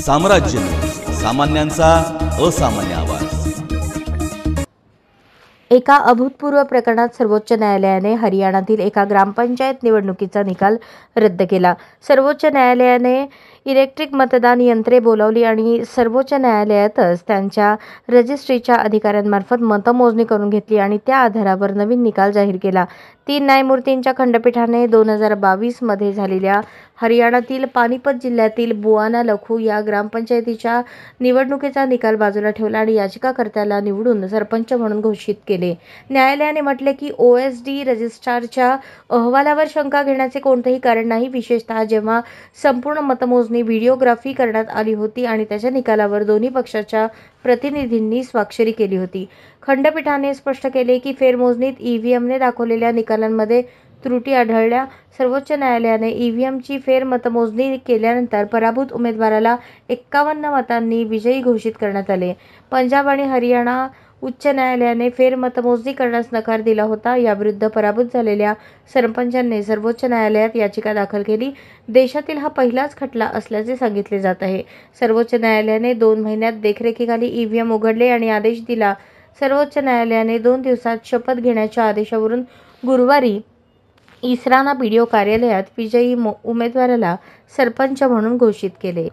साम्राज्य, सामान्यांचा असामान्य आवाज। एका अभूतपूर्व प्रकरणात सर्वोच्च न्यायालयाने हरियाणातील एका ग्रामपंचायत निवडणुकीचा निकाल रद्द केला। सर्वोच्च न्यायालयाने इलेक्ट्रिक मतदान यंत्रे बोलावली आणि सर्वोच्च न्यायालयातच त्यांच्या रजिस्ट्रीच्या अधिकाऱ्यांमार्फत मतमोजणी करून घेतली आणि त्या आधारावर नवीन निकाल जाहीर केला। 3 न्यायमूर्तींच्या खंडपीठाने 2022 मध्ये झालेल्या हरियाणातील पानिपत जिल्ह्यातील बुआना लखू या ग्रामपंचायतीच्या निवडणुकीचा निकाल बाजूला ठेवला आणि याचिकाकर्त्याला निवडून सरपंच म्हणून घोषित केले। न्यायालयाने म्हटले की OSD रजिस्ट्रारच्या अहवालावर शंका घेण्याचे कोणतेही कारण नाही, विशेषतः जेव्हा संपूर्ण मतमोजणी व्हिडिओग्राफी करण्यात आली होती आणि त्याच्या निकालावर दोन्ही पक्षाच्या प्रतिनिधींनी स्वाक्षरी केली होती। खंडपीठाने स्पष्ट केले की फेरमोजणीत EVMने दाखवलेल्या निकालांमध्ये त्रुटी आढळल्या। सर्वोच्च न्यायालयाने EVMची फेरमतमोजणी केल्यानंतर पराभूत उमेदवाराला 51 मतांनी विजयी घोषित करण्यात आले। पंजाब आणि हरियाणा उच्च न्यायालयाने फेरमतमोजणी करण्यास नकार दिला होता। याविरुद्ध पराभूत झालेल्या सरपंचांनी सर्वोच्च न्यायालयात याचिका दाखल केली। देशातील हा पहिलाच खटला असल्याचे सांगितले जात आहे। सर्वोच्च न्यायालयाने 2 महिन्यात देखरेखीखाली EVM उघडले आणि आदेश दिला। सर्वोच्च न्यायालयाने 2 दिवसात शपथ घेण्याच्या आदेशावरून गुरुवारी इसराना BDO कार्यालयात विजयी उमेदवाराला सरपंच म्हणून घोषित केले।